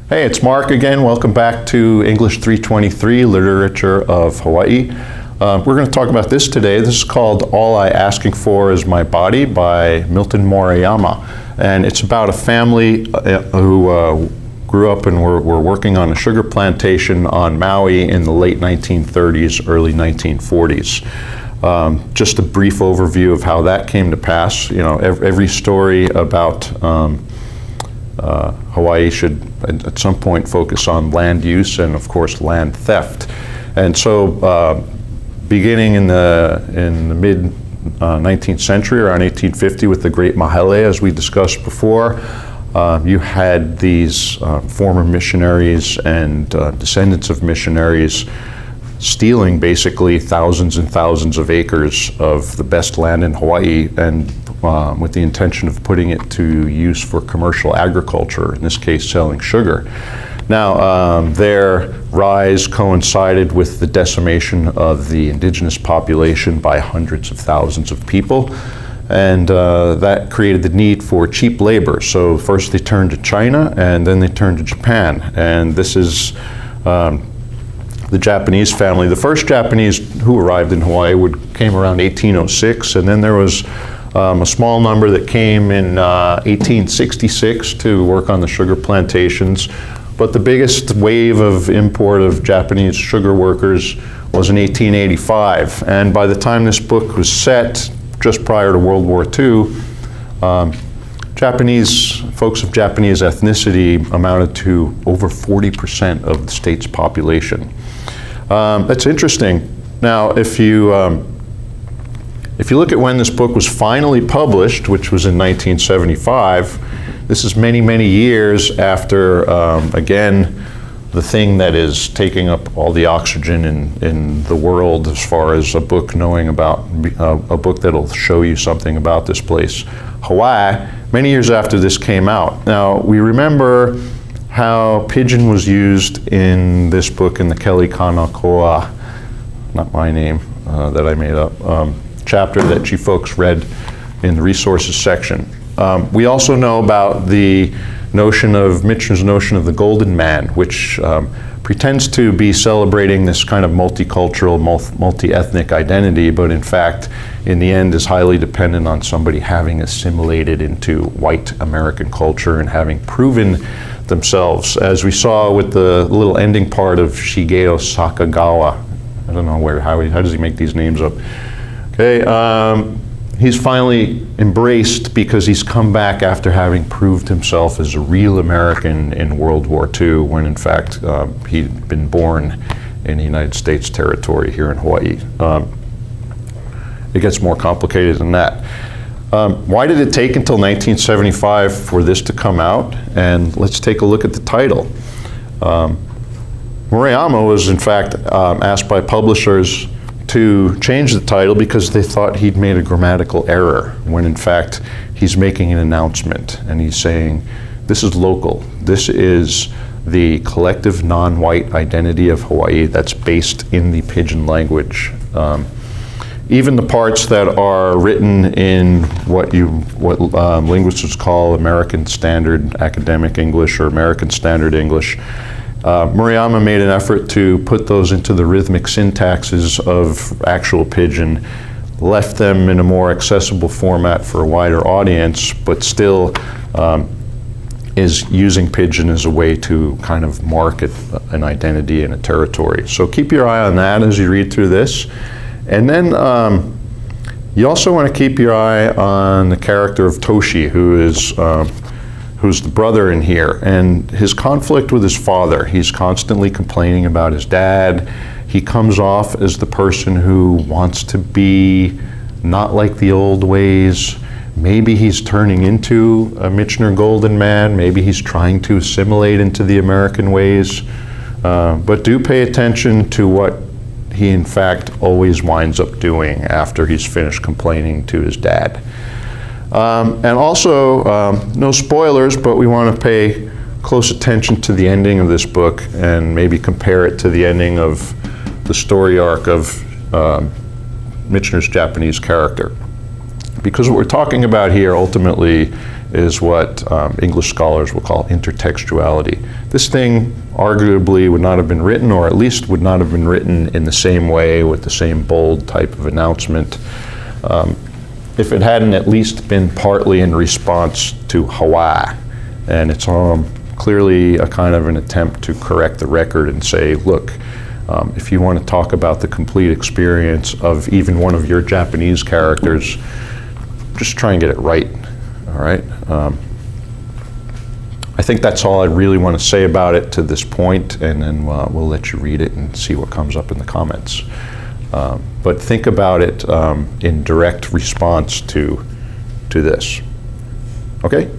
Hey, it's Mark again. Welcome back to English 323, Literature of Hawaii. We're going to talk about this today. This is called All I Asking For Is My Body by Milton Murayama. And it's about a family who grew up and were working on a sugar plantation on Maui in the late 1930s, early 1940s. Just a brief overview of how that came to pass. You know, every story about Hawaii should at some point focus on land use and, of course, land theft. And so, beginning in the mid 19th century, around 1850, with the Great Mahele, as we discussed before, you had these former missionaries and descendants of missionaries stealing basically thousands and thousands of acres of the best land in Hawaii, and with the intention of putting it to use for commercial agriculture, in this case selling sugar. Now, their rise coincided with the decimation of the indigenous population by hundreds of thousands of people, and that created the need for cheap labor. So first they turned to China, and then they turned to Japan, and this is the Japanese family. The first Japanese who arrived in Hawaii came around 1806, and then there was a small number that came in 1866 to work on the sugar plantations. But the biggest wave of import of Japanese sugar workers was in 1885. And by the time this book was set, just prior to World War II, Japanese folks of Japanese ethnicity amounted to over 40% of the state's population. That's interesting. Now, if you look at when this book was finally published, which was in 1975, this is many, many years after, again, the thing that is taking up all the oxygen in the world as far as a book knowing about, a book that'll show you something about this place, Hawaii, many years after this came out. Now, we remember how pidgin was used in this book in the Keli Kanakoa, not my name, that I made up, chapter that you folks read in the resources section. We also know about the notion of, Michener's notion of the golden man, which pretends to be celebrating this kind of multicultural, multi-ethnic identity, but in fact, in the end is highly dependent on somebody having assimilated into white American culture and having proven themselves, as we saw with the little ending part of Shigeo Sakagawa. I don't know how does he make these names up? Okay, he's finally embraced because he's come back after having proved himself as a real American in World War II, when in fact he'd been born in the United States territory here in Hawaii. It gets more complicated than that. Why did it take until 1975 for this to come out? And let's take a look at the title. Murayama was in fact asked by publishers to change the title because they thought he'd made a grammatical error, when in fact he's making an announcement and he's saying, this is local. This is the collective non-white identity of Hawaii that's based in the pidgin language. Even the parts that are written in what linguists call American Standard Academic English or American Standard English, Murayama made an effort to put those into the rhythmic syntaxes of actual pidgin, left them in a more accessible format for a wider audience, but still is using pidgin as a way to kind of mark an identity and a territory. So keep your eye on that as you read through this. And then you also want to keep your eye on the character of Toshi, who's the brother in here, and his conflict with his father. He's constantly complaining about his dad. He comes off as the person who wants to be not like the old ways. Maybe he's turning into a Michener golden man. Maybe he's trying to assimilate into the American ways. But do pay attention to what he in fact always winds up doing after he's finished complaining to his dad. And also, no spoilers, but we want to pay close attention to the ending of this book and maybe compare it to the ending of the story arc of Michener's Japanese character. Because what we're talking about here ultimately is what English scholars will call intertextuality. This thing arguably would not have been written, or at least would not have been written in the same way with the same bold type of announcement, if it hadn't at least been partly in response to Hawaii. And it's clearly a kind of an attempt to correct the record and say, look, if you want to talk about the complete experience of even one of your Japanese characters, just try and get it right, all right? I think that's all I really want to say about it to this point, and then we'll let you read it and see what comes up in the comments. But think about it in direct response to this, okay?